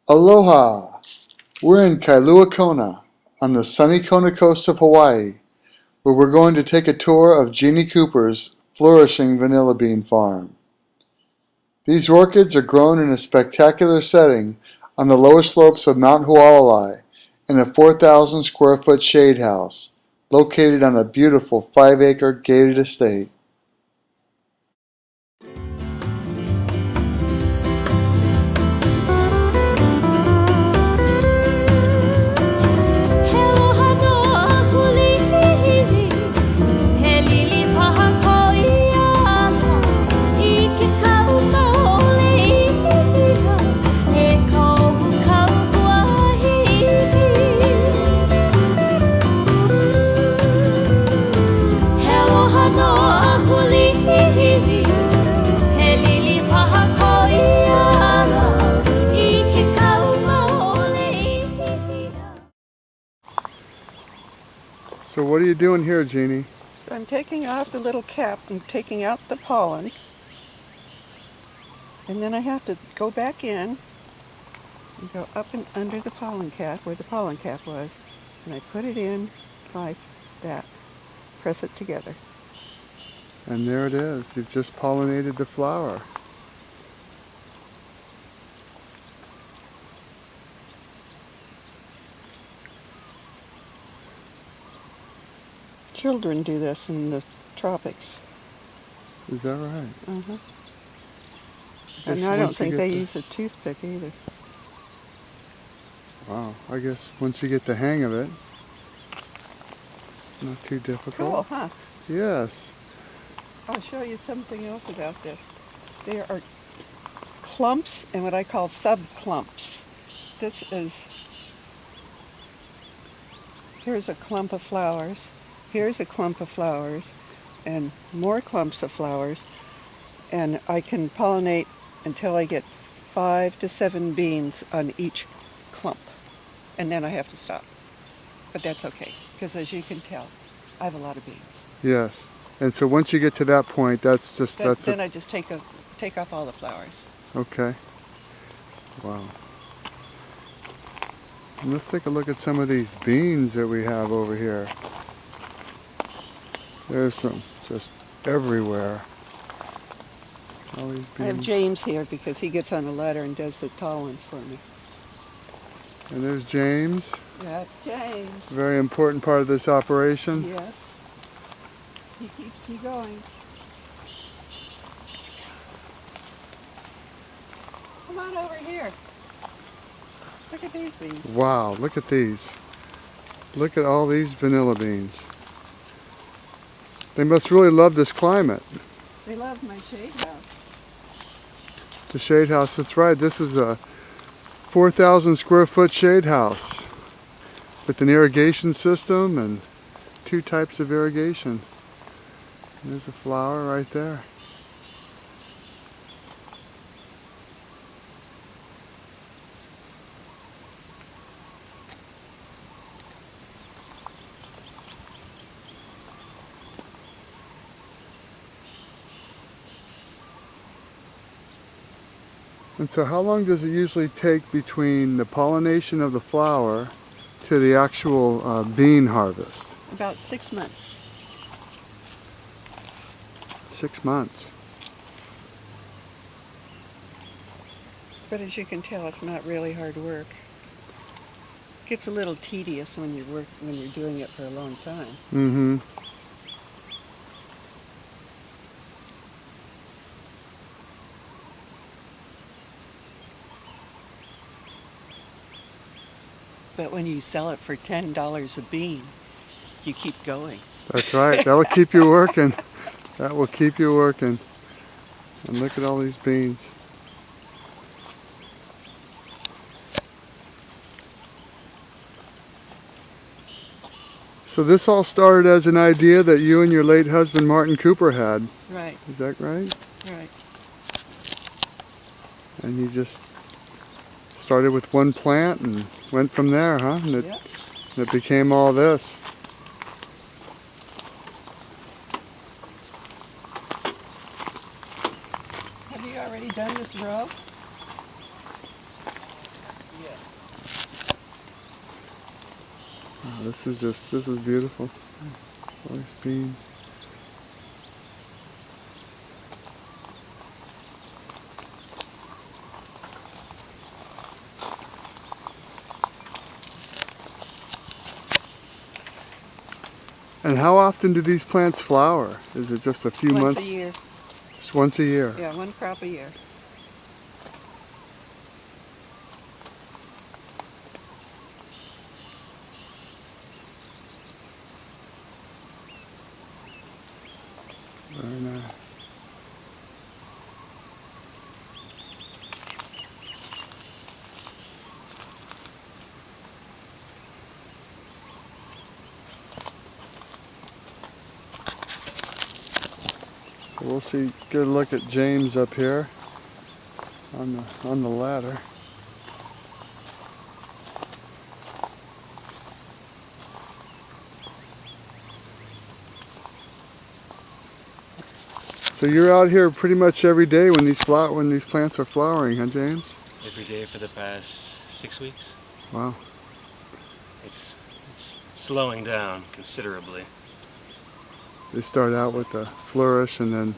Aloha! We're in Kailua-Kona on the sunny Kona Coast of Hawaii, where we're going to take a tour of Jeannie Cooper's flourishing vanilla bean farm. These orchids are grown in a spectacular setting on the lower slopes of Mount Hualalai in a 4,000 square foot shade house located on a beautiful 5-acre gated estate. So what are you doing here, Jeannie? So I'm taking off the little cap and taking out the pollen. And then I have to go back in and go up and under the pollen cap, where the pollen cap was. And I put it in like that. Press it together. And there it is. You've just pollinated the flower. Children do this in the tropics. Is that right? Uh-huh. And I don't think they use a toothpick either. Wow, I guess once you get the hang of it, not too difficult. Cool, huh? Yes. I'll show you something else about this. There are clumps and what I call sub-clumps. Here's a clump of flowers, here's a clump of flowers, and more clumps of flowers, and I can pollinate until I get 5 to 7 beans on each clump, and then I have to stop. But that's okay, because as you can tell, I have a lot of beans. Yes. And so once you get to that point, then I just take off all the flowers. Okay. Wow. And let's take a look at some of these beans that we have over here. There's some just everywhere. All these beans. I have James here because he gets on a ladder and does the tall ones for me. And there's James. That's James. Very important part of this operation. Yes. He keeps me going. Come on over here. Look at these beans. Wow, look at these. Look at all these vanilla beans. They must really love this climate. They love my shade house. The shade house, that's right. This is a 4,000 square foot shade house with an irrigation system and 2 types of irrigation. And there's a flower right there. And so how long does it usually take between the pollination of the flower to the actual bean harvest? About 6 months. 6 months. But as you can tell, it's not really hard work. It gets a little tedious when you're doing it for a long time. Mm-hmm. But when you sell it for $10 a bean, you keep going. That's right. That will keep you working. That will keep you working. And look at all these beans. So this all started as an idea that you and your late husband Martin Cooper had. Right. Is that right? Right. And you just started with one plant and went from there, huh? And it became all this. Have you already done this row? Oh, this is beautiful. All these beans. And how often do these plants flower? Is it just a few months? Once a year. Just once a year? Yeah, one crop a year. Very nice. So we'll see, get a look at James up here on the ladder. So you're out here pretty much every day when these plants are flowering, huh, James? Every day for the past 6 weeks. Wow. It's slowing down considerably. They start out with a flourish, and then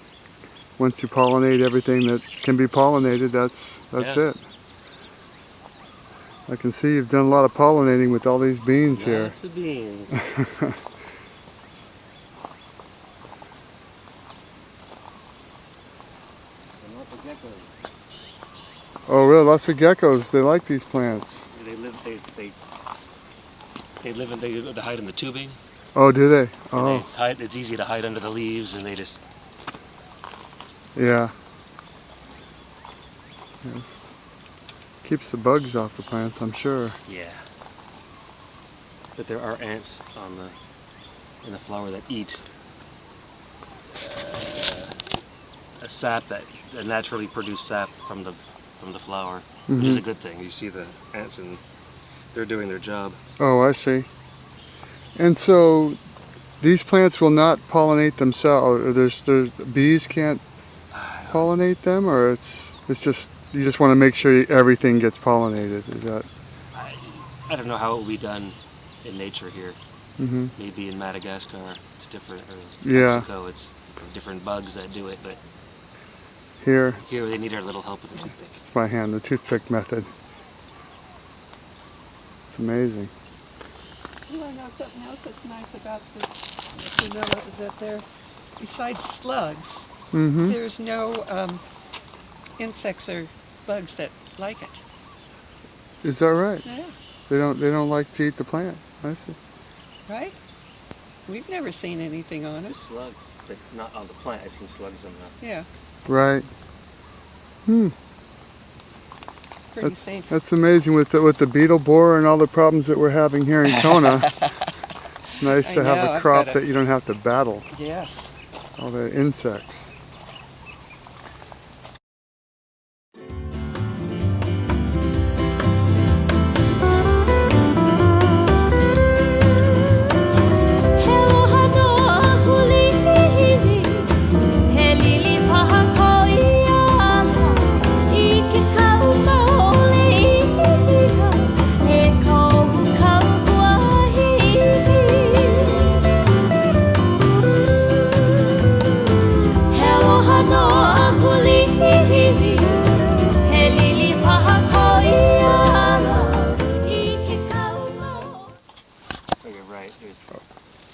once you pollinate everything that can be pollinated, that's Yeah. it. I can see you've done a lot of pollinating with all these beans here. Lots of beans. Oh, really? Lots of geckos. They like these plants. They hide in the tubing. Oh, do they? And Oh, they hide. It's easy to hide under the leaves, and they just. yeah. Yes. Keeps the bugs off the plants, I'm sure. Yeah. But there are ants in the flower that eat a sap that naturally produce sap from the flower, which is a good thing. You see the ants, and they're doing their job. Oh, I see. And so these plants will not pollinate themselves. Or there's bees can't pollinate them, or it's just you just want to make sure everything gets pollinated. Is that? I don't know how it will be done in nature here. Mm-hmm. Maybe in Madagascar it's different, or Yeah. Mexico it's different bugs that do it, but Here, they need our little help with the toothpick. it's by hand, the toothpick method. It's amazing. You want to know something else that's nice about the vanilla is that there, besides slugs, Mm-hmm. there's no insects or bugs that like it. Is that right? Yeah. They don't like to eat the plant. I see. Right? We've never seen anything on There's it. slugs, but not on the plant. I've seen slugs on the. Yeah, Right. Hmm. pretty safe. That's amazing with the beetle borer and all the problems that we're having here in Kona. It's nice to have know, a I've crop got a- that you don't have to battle Yes. all the insects.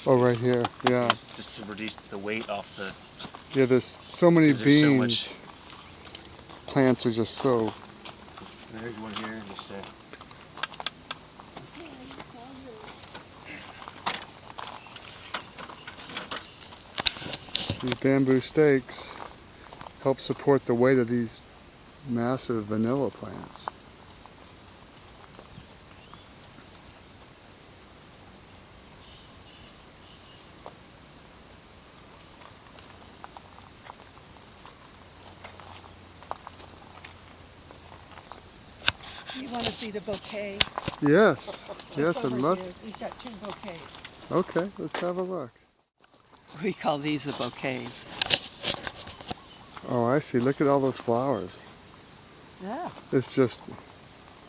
Oh, right here, yeah. Just to reduce the weight off the. Yeah, there's so many Because there's so beans. much- Plants are just so. There's one here. Just, These bamboo stakes help support the weight of these massive vanilla plants. You want to see the bouquet? Yes, yes, It's I'd over love. here. We've got 2 bouquets. Okay, let's have a look. We call these the bouquets. Oh, I see. Look at all those flowers. Yeah. It's just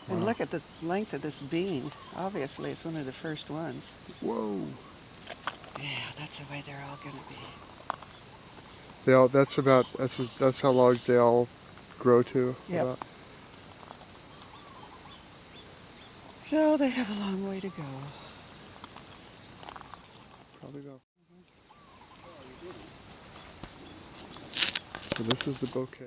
And Wow. look at the length of this bean. Obviously, it's one of the first ones. Whoa. Yeah, that's the way they're all going to be. That's how large they all grow to. Yep. About. So they have a long way to go. Probably about. So this is the bouquet.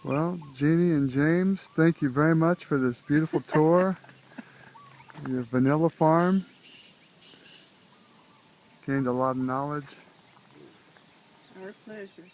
Well, Jeannie and James, thank you very much for this beautiful tour. Your vanilla farm. Gained a lot of knowledge. Our pleasure.